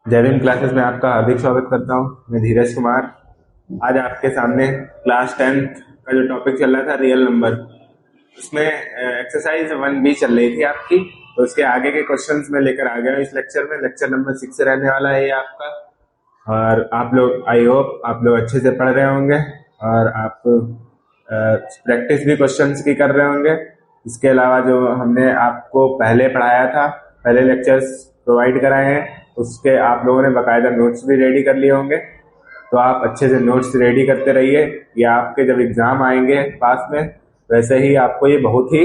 जय भीम क्लासेस में आपका हार्दिक स्वागत करता हूँ। मैं धीरज कुमार। आज आपके सामने क्लास 10th का जो टॉपिक चल रहा था रियल नंबर, उसमें एक्सरसाइज 1B चल रही थी आपकी, तो उसके आगे के क्वेश्चंस मैं लेकर आ गया हूँ इस लेक्चर में। लेक्चर नंबर 6 रहने वाला है ये आपका, और आप लोग आई होप आप लोग अच्छे से पढ़ रहे होंगे और आप प्रैक्टिस भी क्वेश्चंस की कर रहे होंगे। इसके अलावा जो हमने आपको पहले पढ़ाया था, पहले लेक्चर्स प्रोवाइड कराए हैं, उसके आप लोगों ने बाकायदा नोट्स भी रेडी कर लिए होंगे। तो आप अच्छे से नोट्स रेडी करते रहिए, ये आपके जब एग्जाम आएंगे पास में, वैसे ही आपको ये बहुत ही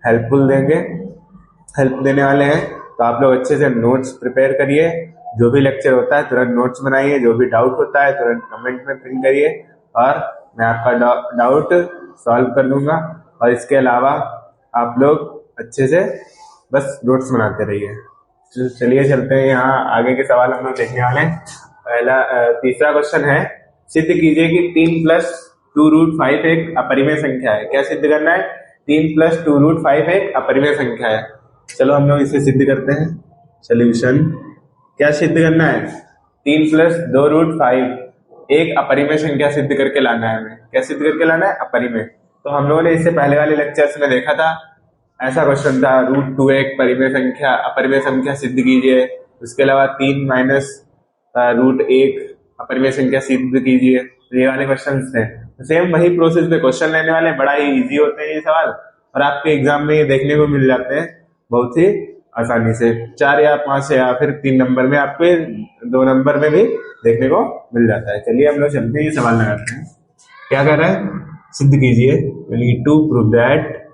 हेल्पफुल हेल्प देने वाले हैं। तो आप लोग अच्छे से नोट्स प्रिपेयर करिए, जो भी लेक्चर होता है तुरंत नोट्स बनाइए, जो भी डाउट होता है तुरंत कमेंट में पिन करिए और मैं आपका डाउट सॉल्व कर दूंगा। और इसके अलावा आप लोग अच्छे से बस नोट्स बनाते रहिए। चलिए चलते हैं, यहाँ आगे के सवाल हम लोग देखने वाले हैं। तीसरा क्वेश्चन है, सिद्ध कीजिए कि 3+2√5 एक अपरिमेय संख्या है। क्या सिद्ध करना है? 3+2√5 एक अपरिमेय संख्या है। चलो हम लोग इसे सिद्ध करते हैं। सोल्यूशन, क्या सिद्ध करना है? 3+2√5 एक अपरिमेय संख्या सिद्ध करके लाना है हमें। क्या सिद्ध करके लाना है? अपरिमेय। तो हम लोगों ने इससे पहले वाले लेक्चर्स में देखा था, ऐसा क्वेश्चन था, √2 एक परिमेय संख्या, अपरिमेय संख्या सिद्ध कीजिए। उसके अलावा 3 माइनस √1 अपरिमेय संख्या सिद्ध कीजिए। तो ये वाले क्वेश्चन थे। सेम वही प्रोसेस पे क्वेश्चन लेने वाले, बड़ा ही इजी होते हैं ये सवाल, और आपके एग्जाम में ये देखने को मिल जाते हैं बहुत ही आसानी से। 4 या 5 या फिर 3 नंबर में, आपके 2 नंबर में भी देखने को मिल जाता है। चलिए हम लोग चलते हैं, ये सवाल लगाते हैं। क्या कर रहा है? सिद्ध कीजिए, टू प्रूव दैट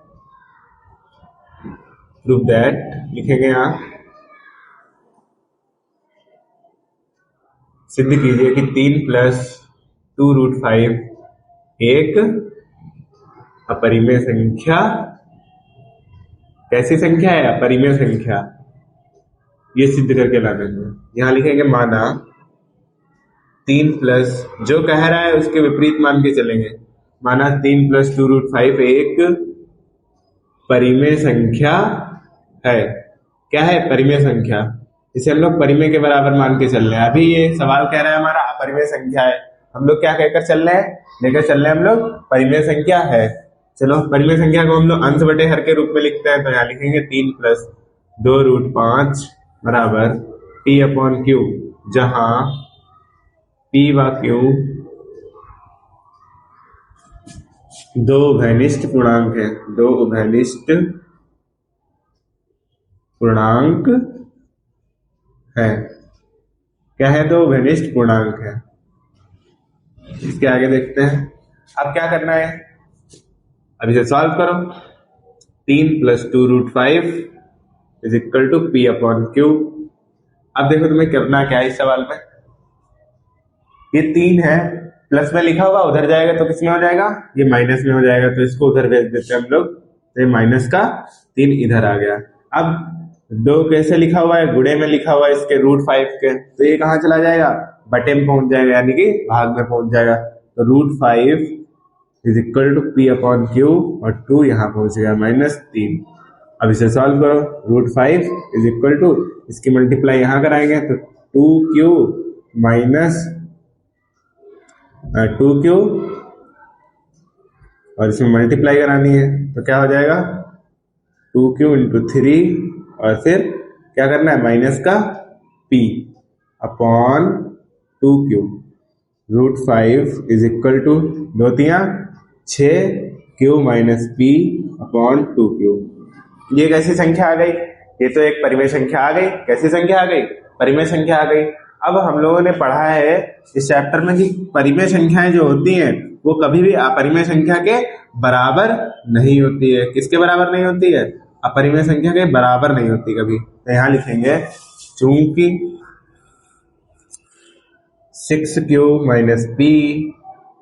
लिखेंगे यहाँ, सिद्ध कीजिए कि 3+2√5 एक अपरिमेय संख्या। कैसी संख्या है? अपरिमेय संख्या। ये सिद्ध करके लाना है। यहां लिखेंगे माना 3 जो कह रहा है उसके विपरीत मान के चलेंगे। माना 3+2√5 एक परिमेय संख्या है। क्या है? परिमेय संख्या। इसे हम लोग परिमेय के बराबर मान के चल रहे हैं। अभी ये सवाल कह रहा है हमारा अपरिमेय संख्या है, हम लोग क्या कहकर चल रहे हैं? लेकर चल रहे हैं हम लोग परिमेय संख्या है। चलो, परिमेय संख्या को हम लोग अंश बटे हर के रूप में लिखते हैं। तो यहाँ लिखेंगे 3+2√5 बराबर P/Q, जहां P व Q दो उभयनिष्ठ पूर्णांक है। दो उभयनिष्ठ पूर्णांक है। क्या है? दो उभयनिष्ठ पूर्णांक है। इसके आगे देखते हैं। अब क्या करना है? अब इसे सॉल्व करो। 3+2√5 इज इक्वल टू P/Q। अब देखो तुम्हें करना क्या है इस सवाल में। ये 3 है, प्लस में लिखा हुआ, उधर जाएगा तो किस में हो जाएगा? ये माइनस में हो जाएगा, तो इसको उधर भेज देते हैं हम लोग। तो ये माइनस का 3 इधर आ गया। अब 2 कैसे लिखा हुआ है? गुणे में लिखा हुआ है इसके, √5 के, तो ये कहाँ चला जाएगा? बटे में पहुंच जाएगा, यानी कि भाग में पहुंच जाएगा। तो √5 इज इक्वल टू P/Q, और 2 यहाँ पहुंच गया -3। अब इसे सॉल्व करो। √5 इज इक्वल टू, इसकी मल्टीप्लाई यहाँ कराएंगे तो 2Q माइनस 2Q, और इसमें मल्टीप्लाई करानी है तो क्या हो जाएगा? 2Q इंटू 3, और फिर क्या करना है? माइनस का P upon 2Q। √5 is equal to 2 तिया 6, Q minus P upon 2Q। ये कैसी संख्या आ गई? ये तो एक परिमेय संख्या आ गई। कैसी संख्या आ गई? परिमेय संख्या आ गई। अब हम लोगों ने पढ़ा है इस चैप्टर में कि परिमेय संख्याएं जो होती हैं वो कभी भी अपरिमेय संख्या के बराबर नहीं होती है। किसके बराबर नहीं होती है? अपरिमेय संख्या के बराबर नहीं होती कभी। तो यहां लिखेंगे, चूंकि 6Q minus P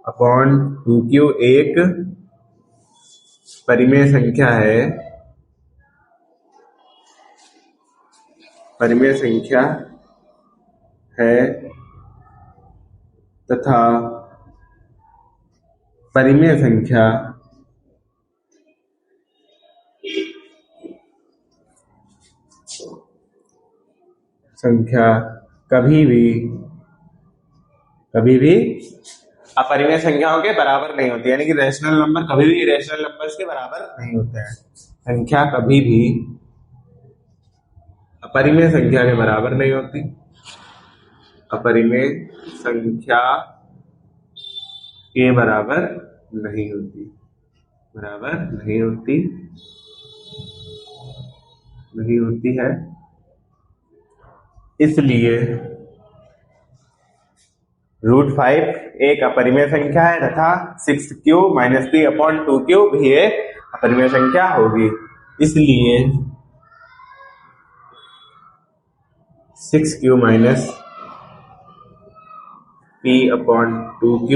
upon 2Q एक परिमेय संख्या है, परिमेय संख्या है, तथा परिमेय संख्या कभी भी अपरिमेय संख्याओं के बराबर नहीं होती, यानी कि रैशनल नंबर कभी भी इरेशनल नंबर्स के बराबर नहीं होते हैं। संख्या कभी भी अपरिमेय संख्या के बराबर नहीं होती, अपरिमेय संख्या के बराबर नहीं होती, बराबर नहीं होती है। इसलिए √5 एक अपरिमेय संख्या है तथा 6q - p/2q भी एक अपरिमेय संख्या होगी। इसलिए 6q - p/2q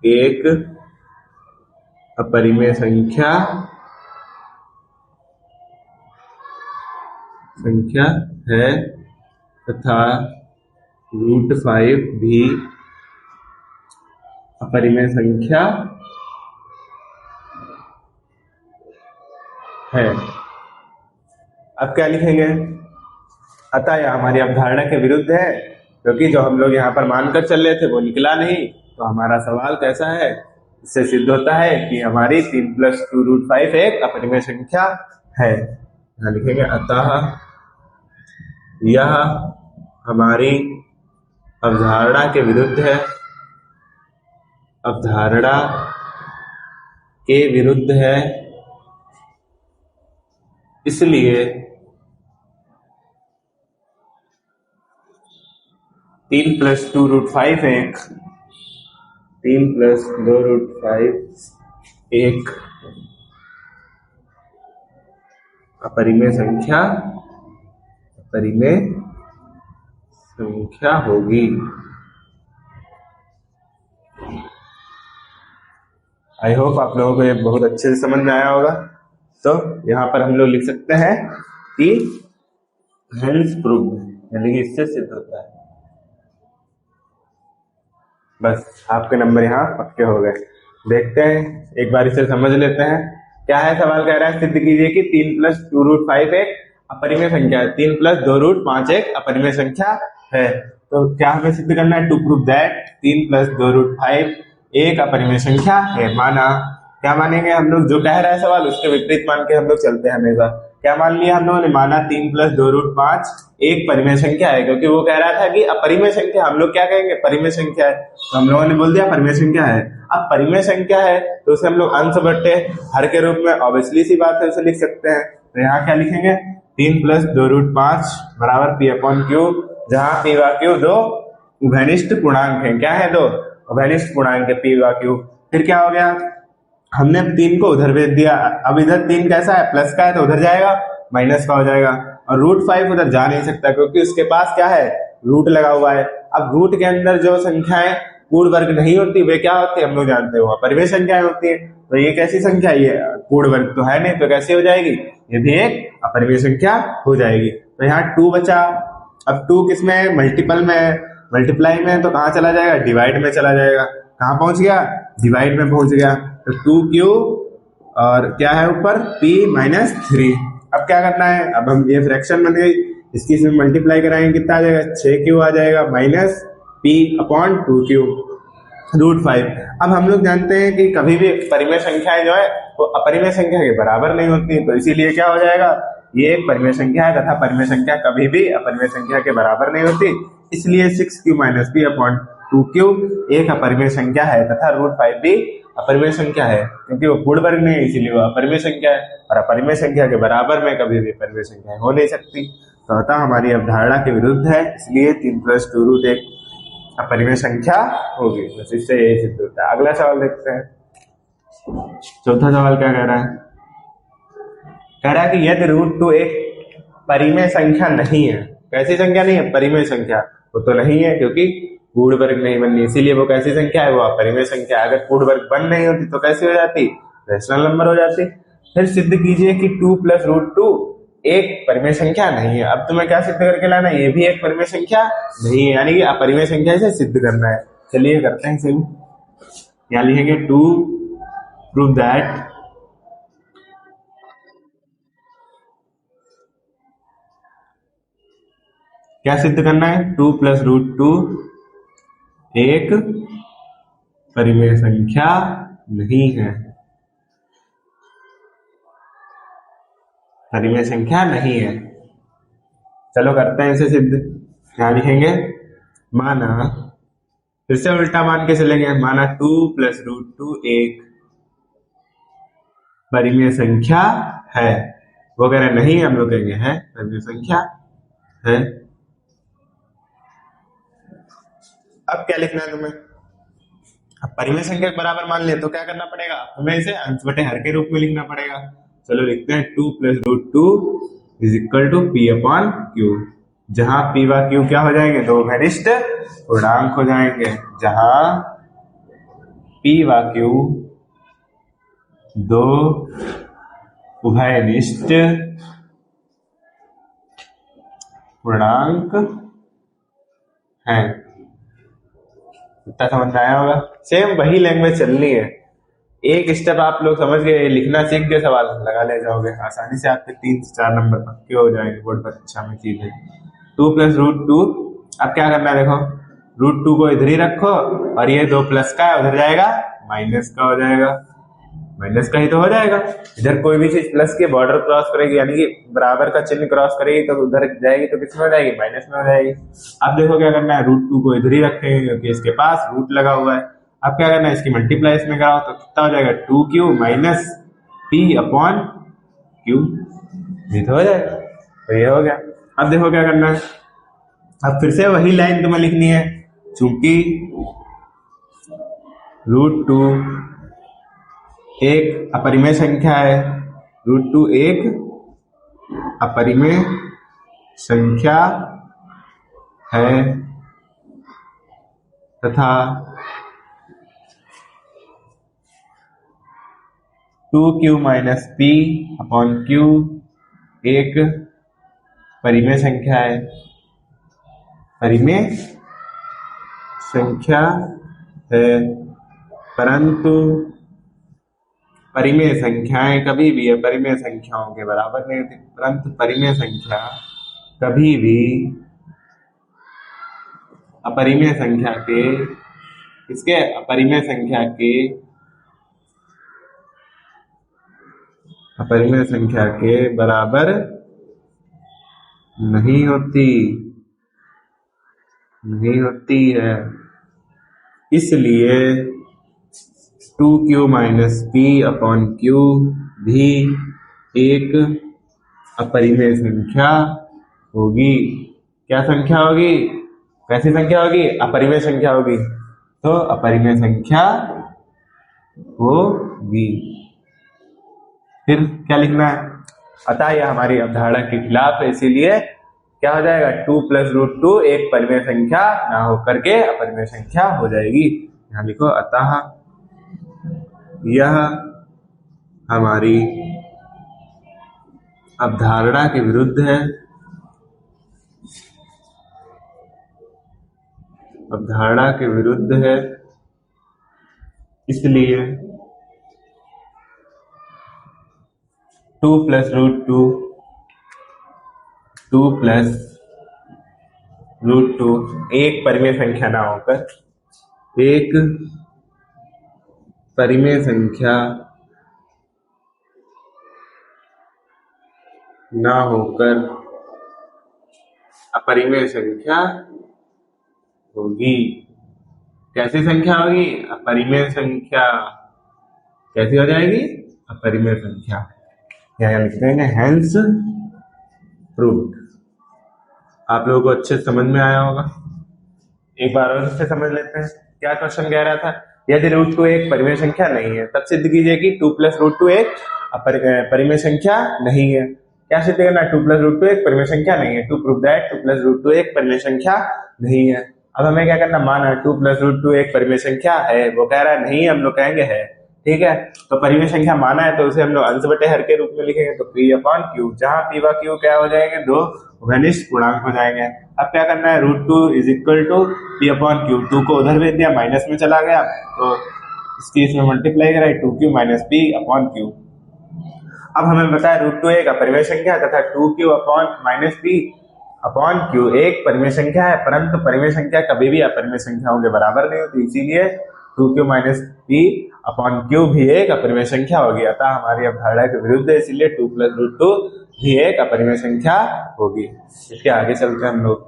एक अपरिमेय संख्या है तथा √5 भी अपरिमेय संख्या है। अब क्या लिखेंगे? अतः यह हमारी अवधारणा के विरुद्ध है, क्योंकि जो हम लोग यहाँ पर मानकर चल रहे थे वो निकला नहीं। तो हमारा सवाल कैसा है? इससे सिद्ध होता है कि हमारी 3 + 2√5 एक अपरिमेय संख्या है। यहाँ लिखेंगे अतः यह हमारी अवधारणा के विरुद्ध है, अवधारणा के विरुद्ध है। इसलिए 3 + 2√5 एक अपरिमेय संख्या होगी। आई होप आप लोगों को ये बहुत अच्छे से समझ में आया होगा। तो यहाँ पर हम लोग लिख सकते हैं कि हेंस प्रूव्ड, यानी कि इससे सिद्ध होता है। बस आपके नंबर यहाँ पक्के हो गए। देखते हैं, एक बार इसे समझ लेते हैं। क्या है सवाल? कह रहा है सिद्ध कीजिए कि 3 + 2√5 एक अपरिमेय संख्या है। 3 + 2√5 एक अपरिमेय संख्या है। तो क्या हमें सिद्ध करना है? टू प्रूव दैट 3 + 2√5 एक अपरिमेय संख्या है। माना, क्या मानेंगे हम लोग? जो कह रहा है सवाल उसके विपरीत मान के हम लोग चलते हैं हमेशा। क्या मान लिया हम लोगों ने? माना 3 + 2√5 एक परिमेय संख्या है, क्योंकि वो कह रहा था कि अपरिमेय संख्या। हम लोग क्या कहेंगे? परिमेय संख्या है। तो हम लोगों ने बोल दिया परिमेय संख्या है। अब परिमेय संख्या है तो उसे हम लोग अंश बट्टे हर के रूप में ऑब्वियसली सी बात है उसे लिख सकते हैं। तो यहाँ क्या लिखेंगे? 3 + 2√5 बराबर p/q, जहाँ p व q दो उभयनिष्ठ पूर्णांक है। क्या है? दो उभयनिष्ठ पूर्णांक है p व q। फिर क्या हो गया? हमने 3 को उधर भेज दिया। अब इधर 3 कैसा है? प्लस का है, तो उधर जाएगा माइनस का हो जाएगा। और √5 उधर जा नहीं सकता, क्योंकि उसके पास क्या है? रूट लगा हुआ है। अब रूट के अंदर जो संख्याएं पूर्ण वर्ग नहीं होती वे क्या होती है? हम लोग जानते हो अपरिमेय संख्याएं होती है। तो ये कैसी संख्या? ये पूर्ण वर्ग तो है नहीं, तो कैसी हो जाएगी? ये भी एक अपरिमेय संख्या हो जाएगी। तो यहाँ 2 बचा। अब 2 किसमें? मल्टीपल में, मल्टीप्लाई में, तो कहाँ चला जाएगा? डिवाइड में चला जाएगा। कहाँ पहुंच गया? डिवाइड में पहुंच गया। तो 2q और क्या है ऊपर? p - 3। अब क्या करना है? अब हम ये फ्रैक्शन बन गई, इसकी इसमें मल्टीप्लाई कराएंगे, कितना आ जाएगा? 6q आ जाएगा माइनस p/2q √5। अब हम लोग जानते हैं कि कभी भी परिमेय संख्याएं जो है वो अपरिमेय संख्या के बराबर नहीं होती, तो इसीलिए क्या हो जाएगा? ये एक परिमेय संख्या है तथा परिमेय संख्या कभी भी अपरिमेय संख्या के बराबर नहीं होती। इसलिए 6q - p/2q एक अपरिमेय संख्या है तथा √5 भी अपरिमेय संख्या है, क्योंकि वो पूर्ण वर्ग नहीं है, इसीलिए वो अपरिमेय संख्या है। और अपरिमेय संख्या के बराबर में कभी भी परिमेय संख्या हो नहीं सकती। तो अतः हमारी अवधारणा के विरुद्ध है, इसलिए 3 + 2√1 अपरिमेय संख्या होगी। बस इससे यही सिद्ध होता है। अगला सवाल देखते हैं। चौथा सवाल क्या कह रहा है? कह रहा है कि यदि √2 एक परिमेय संख्या नहीं है। कैसी संख्या नहीं है? परिमेय संख्या। वो तो नहीं है, क्योंकि पूर्ण वर्ग नहीं बननी, इसीलिए वो कैसी संख्या है? वो अपरिमेय संख्या। अगर पूर्ण वर्ग बन नहीं होती तो कैसी हो जाती? रैशनल नंबर हो जाती। फिर सिद्ध कीजिए कि 2 + √2 एक परिमेय संख्या नहीं है। अब तुम्हें क्या सिद्ध करके लाना है? ये भी एक परिमेय संख्या नहीं है, यानी कि अपरिमेय संख्या से सिद्ध करना है। चलिए करते हैं इसे। यहाँ लिखेंगे टू प्रूव दैट क्या सिद्ध करना है? 2+√2 एक परिमेय संख्या नहीं है, परिमेय संख्या नहीं है। चलो करते हैं इसे सिद्ध। क्या लिखेंगे? माना, फिर से उल्टा मान के चलेंगे, माना 2+√2 एक परिमेय संख्या है। वो कह रहे नहीं, हम लोग कहेंगे है, परिमेय संख्या है। अब क्या लिखना है तुम्हें? अब परिमेय संख्या के बराबर मान ले तो क्या करना पड़ेगा? तुम्हें इसे अंश बटे हर के रूप में लिखना पड़ेगा। चलो लिखते हैं 2+√2 इज इक्वल टू P/Q, जहां P व Q क्या हो जाएंगे? दो घनिष्ठ पूर्णांक हो जाएंगे। जहां P व Q दो उभयनिष्ठ पूर्णांक हैं। इतना समझ में आया होगा? सेम वही लैंग्वेज चलनी है। एक स्टेप आप लोग समझ गए, लिखना सीख गए, सवाल लगा ले जाओगे आसानी से। आपके 3 से 4 नंबर पक्के हो जाएंगे बोर्ड परीक्षा में। चीजें 2+√2, अब क्या करना है? देखो √2 को इधर ही रखो और ये 2 प्लस का है उधर जाएगा माइनस का हो जाएगा, माइनस का ही तो हो जाएगा। इधर कोई भी चीज प्लस के बॉर्डर क्रॉस करेगी, यानी कि बराबर का चिन्ह क्रॉस करेगी तो उधर जाएगी तो किसमें हो जाएगी? माइनस में हो जाएगी। अब देखो क्या करना है? √2 को इधर ही रखेंगे क्योंकि इसके पास रूट लगा हुआ है। अब क्या करना है? इसकी मल्टीप्लाई इसमें कराओ तो कितना हो जाएगा? 2Q माइनस P/Q, ये तो हो जाएगा। तो ये हो गया। अब देखो क्या करना है? अब फिर से वही लाइन तुम्हें लिखनी है, चूंकि √2 एक अपरिमेय संख्या है, √2 एक अपरिमेय संख्या है तथा 2Q माइनस P/Q एक परिमेय संख्या है, परिमेय संख्या है। परंतु परिमेय संख्याएं कभी भी अपरिमेय संख्याओं के बराबर नहीं होती। परंतु परिमेय संख्या कभी भी अपरिमेय संख्या के, इसके अपरिमेय संख्या के, अपरिमेय संख्या के बराबर नहीं होती, नहीं होती है। इसलिए 2Q माइनस P/Q भी एक अपरिमेय संख्या होगी। क्या संख्या होगी? कैसी संख्या होगी? अपरिमेय संख्या होगी। तो अपरिमेय संख्या होगी। फिर क्या लिखना है? अतः यह हमारी अवधारणा के खिलाफ है, इसीलिए क्या हो जाएगा? 2+√2 एक परिमेय संख्या ना होकर के अपरिमेय संख्या हो जाएगी। यहाँ लिखो, अतः यह हमारी अवधारणा के विरुद्ध है, अवधारणा के विरुद्ध है, इसलिए 2+√2 एक परिमेय संख्या ना होकर, एक परिमेय संख्या ना होकर अपरिमेय संख्या होगी। कैसी संख्या होगी? अपरिमेय संख्या। कैसी हो जाएगी? अपरिमेय संख्या। यहाँ लिखते हैं हेंस प्रूव्ड। आप लोगों को अच्छे समझ में आया होगा। एक बार और से समझ लेते हैं क्या क्वेश्चन कह रहा था। यदि √2 एक परिमेय संख्या नहीं है तब सिद्ध कीजिए कि 2+√2 एक परिमेय संख्या नहीं है। क्या सिद्ध करना है? 2+√2 एक परिमेय संख्या नहीं है। टू प्रूव दैट 2+√2 एक परिमेय संख्या नहीं है। अब हमें क्या करना? माना 2+√2 एक परिमेय संख्या है। वो कह रहा है नहीं, हम लोग कहेंगे है। ठीक है, तो परिमेय संख्या माना है तो उसे हम लोग अंश बटे हर के रूप में लिखेंगे। तो P/Q, जहां P व Q क्या हो जाएंगे? दो घनिष्ठ पूर्णांक हो जाएंगे। अब क्या करना है? √2 इज इक्वल टू P/Q। 2 को उधर भेज दिया, माइनस में चला गया तो इसकी इसमें मल्टीप्लाई कराई, 2Q माइनस P/Q। अब हमें बताया √2 एक अपरिमेय संख्या तथा 2Q minus P upon Q एक परिमेय संख्या है, परंतु परिमेय संख्या कभी भी अपरिमेय संख्याओं के बराबर नहीं होती, इसीलिए 2q minus P upon Q भी एक अपरिमेय संख्या होगी। अतः हमारी अवधारणा के विरुद्ध है, इसलिए 2 + √2 भी एक अपरिमेय संख्या होगी। इसके आगे चलते हैं हम लोग।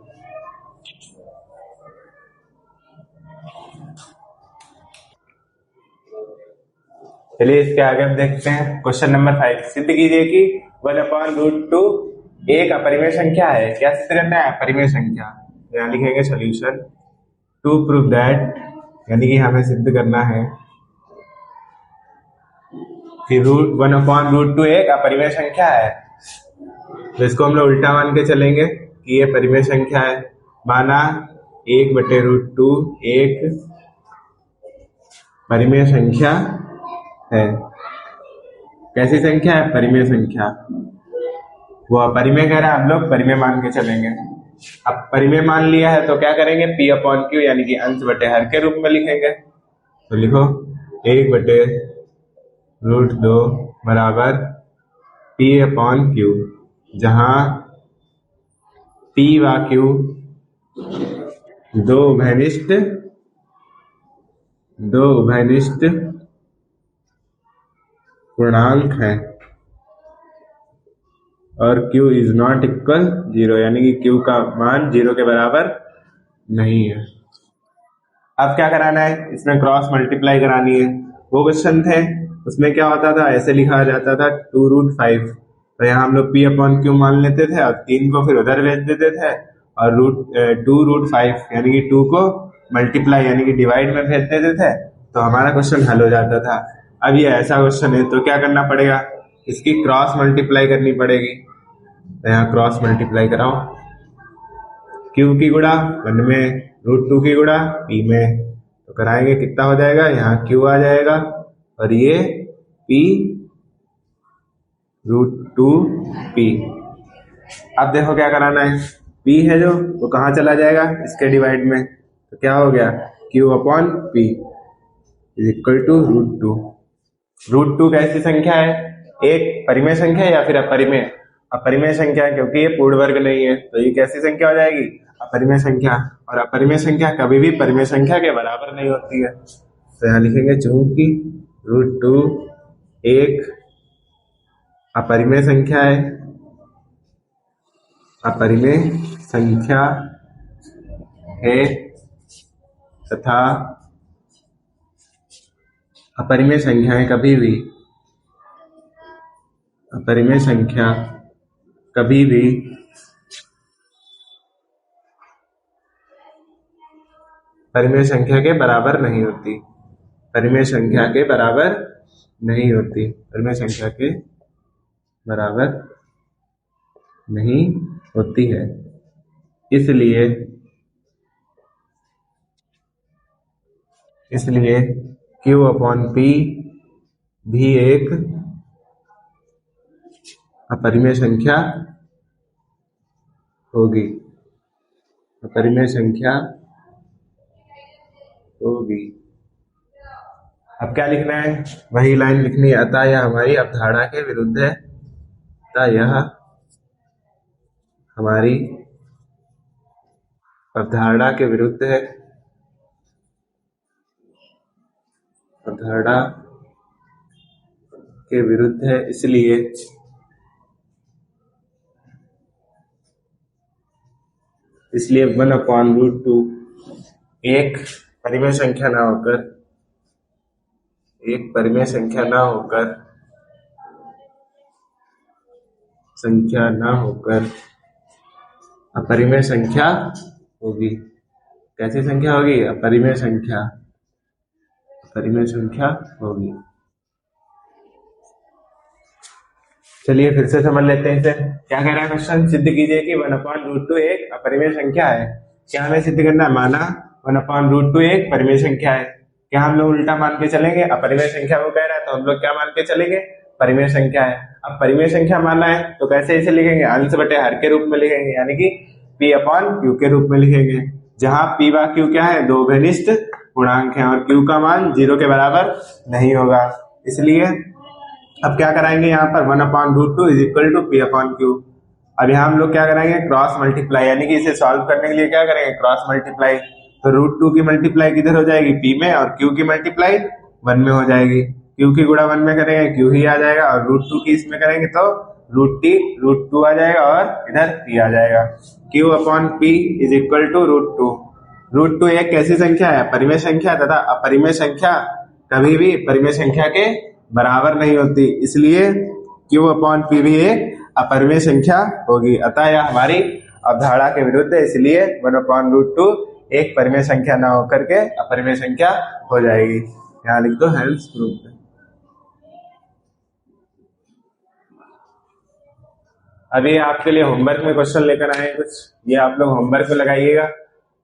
चलिए इसके आगे हम देखते हैं क्वेश्चन नंबर 5। सिद्ध कीजिए कि 1/√2 एक अपरिमेय संख्या है। क्या सिद्ध करना है? अपरिमेय संख्या। यहाँ लिखेंगे सॉल्यूशन टू प्रूव दैट, यानी कि हमें सिद्ध करना है कि 1/√2 एक अपरिमेय संख्या है। तो इसको हम लोग उल्टा मान के चलेंगे कि ये परिमेय संख्या है। माना 1/√2 एक परिमेय संख्या है। कैसी संख्या है? परिमेय संख्या। वो अपरिमेय कह रहा है, हम लोग परिमेय मान के चलेंगे। अब परिमेय मान लिया है तो क्या करेंगे? पी अपॉन क्यू यानी कि अंश बटे हर के रूप में लिखेंगे। तो लिखो 1/√2 बराबर पी अपॉन क्यू, जहां पी व क्यू दो उभयनिष्ठ पूर्णांक है और q इज नॉट इक्वल 0, यानी कि q का मान 0 के बराबर नहीं है। अब क्या कराना है? इसमें क्रॉस मल्टीप्लाई करानी है। वो क्वेश्चन थे उसमें क्या होता था, ऐसे लिखा जाता था 2√5। तो यहाँ हम लोग p अपॉन क्यू मान लेते थे और 3 को फिर उधर भेज देते थे और 2√5 यानी कि 2 को मल्टीप्लाई यानी कि डिवाइड में भेज देते थे, तो हमारा क्वेश्चन हल हो जाता था। अब ये ऐसा क्वेश्चन है तो क्या करना पड़ेगा? इसकी क्रॉस मल्टीप्लाई करनी पड़ेगी। तो यहाँ क्रॉस मल्टीप्लाई कराओ, क्यू की गुणा 1 में, √2 की गुणा p में, तो कराएंगे कितना हो जाएगा? यहाँ q आ जाएगा और ये p √2p। अब देखो क्या कराना है, p है जो वो कहाँ चला जाएगा? इसके डिवाइड में, तो क्या हो गया? q upon p is equal to √2। √2 कैसी संख्या है? एक परिमेय संख्या है या फिर अपरिमेय? अपरिमेय संख्या है, क्योंकि ये पूर्ण वर्ग नहीं है, तो ये कैसी संख्या हो जाएगी? अपरिमेय संख्या। और अपरिमेय संख्या कभी भी परिमेय संख्या के बराबर नहीं होती है। तो यहाँ लिखेंगे चूंकि √2 एक अपरिमेय संख्या है, अपरिमेय संख्या है तथा अपरिमेय संख्याएं कभी भी परिमेय संख्या के बराबर नहीं होती। परिमेय संख्या के बराबर नहीं होती। परिमेय संख्या के बराबर नहीं होती है। इसलिए Q अपॉन P भी एक अपरिमेय संख्या होगी। अपरिमेय संख्या होगी। अब क्या लिखना है? वही लाइन लिखनी है। अतः यह हमारी अवधारणा के विरुद्ध है। अतः यह हमारी अवधारणा के विरुद्ध है। अवधारणा के विरुद्ध है, इसलिए इसलिए 1/√2 एक परिमेय संख्या ना होकर अपरिमेय संख्या होगी। कैसी संख्या होगी? अपरिमेय संख्या होगी। चलिए फिर से समझ लेते हैं इसे। क्या कह रहा है क्वेश्चन? सिद्ध कीजिए कि 1/√2 एक अपरिमेय संख्या है। क्या हमें सिद्ध करना है? माना 1/√2 एक परिमेय संख्या है। क्या हम लोग उल्टा मान के चलेंगे? अपरिमेय संख्या वो कह रहा है तो हम लोग क्या मान के चलेंगे? परिमेय संख्या है। अब परिमेय संख्या माना है तो कैसे इसे लिखेंगे? अंश बटे हर के रूप में लिखेंगे, यानी कि p अपॉन q के रूप में लिखेंगे, जहां p व q क्या है? दो उभयनिष्ठ पूर्णांक है और q का मान 0 के बराबर नहीं होगा। इसलिए अब क्या कराएंगे? यहाँ पर 1/√2 is equal to p upon q। अब यहाँ हम लोग क्या करेंगे, क्रॉस मल्टीप्लाई, यानी कि इसे सॉल्व करने के लिए क्या करेंगे, क्रॉस मल्टीप्लाई। तो √2 की मल्टीप्लाई किधर हो जाएगी, p में, और q की मल्टीप्लाई 1 में हो जाएगी। q की गुणा 1 में करेंगे q ही आ जाएगा, और √2 की इसमें करेंगे तो √2 आ जाएगा, और इधर p आ जाएगा। q upon p is equal to √2। √2 एक कैसी संख्या है, परिमेय संख्या, तथा अपरिमेय संख्या कभी भी परिमेय संख्या के बराबर नहीं होती, इसलिए q अपॉन p भी एक अपरिमेय संख्या होगी। अतः यह हमारी अवधारणा के विरुद्ध है, इसलिए 1/√2 एक परिमेय संख्या ना होकर के अपरिमेय संख्या हो जाएगी। यहाँ लिख दो हेल्स प्रूफ। अभी आपके लिए होमवर्क में क्वेश्चन लेकर आए कुछ, ये आप लोग होमवर्क में लगाइएगा।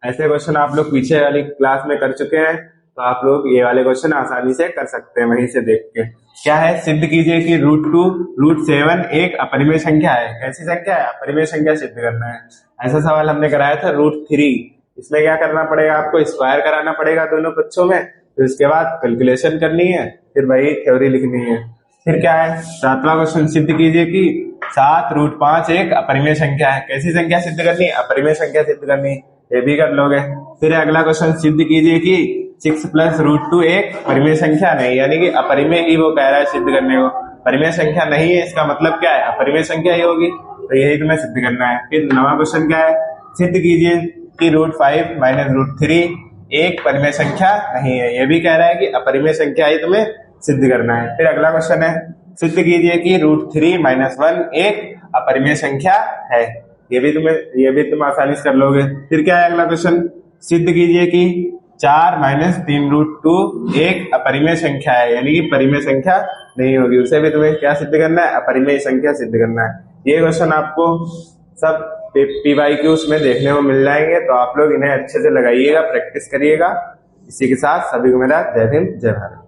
ऐसे क्वेश्चन आप लोग पीछे वाली क्लास में कर चुके हैं, तो आप लोग ये वाले क्वेश्चन आसानी से कर सकते हैं वहीं से देख के। क्या है, सिद्ध कीजिए कि √2 √7 एक अपरिमेय संख्या है। कैसी संख्या है, अपरिमेय संख्या सिद्ध करना है। ऐसा सवाल हमने कराया था √3। इसमें क्या करना पड़ेगा, आपको स्क्वायर कराना पड़ेगा दोनों पक्षों में, फिर उसके बाद कैलकुलेशन करनी है, फिर वही थ्योरी लिखनी है। फिर क्या है, 7वां क्वेश्चन, सिद्ध कीजिए कि 7√5 एक अपरिमेय संख्या है। कैसी संख्या सिद्ध करनी, अपरिमेय संख्या सिद्ध करनी, ये भी कर लोगे। फिर अगला क्वेश्चन, सिद्ध कीजिए कि 6 + √2 एक परिमेय संख्या नहीं, यानी कि अपरिमेय ही वो कह रहा है सिद्ध करने को, परिमेय संख्या नहीं है, इसका मतलब क्या है, अपरिमेय संख्या ही होगी, तो यही तुम्हें सिद्ध करना है। फिर 9वां क्वेश्चन क्या है, सिद्ध कीजिए कि √5 - √3 एक परिमेय संख्या नहीं है, ये भी कह रहा है कि अपरिमेय संख्या ही तुम्हें सिद्ध करना है। फिर अगला क्वेश्चन है, सिद्ध कीजिए कि √3 - 1 एक अपरिमेय संख्या है, ये भी तुम आसानी से कर लोगे। फिर क्या है अगला क्वेश्चन, सिद्ध कीजिए कि 4 - 3√2 एक अपरिमेय संख्या है, यानी कि परिमेय संख्या नहीं होगी, उसे भी तुम्हें क्या सिद्ध करना है, अपरिमेय संख्या सिद्ध करना है। ये क्वेश्चन आपको सब PYQs में देखने को मिल जाएंगे, तो आप लोग इन्हें अच्छे से लगाइएगा, प्रैक्टिस करिएगा। इसी के साथ सभी को मेरा जय हिंद जय भारत।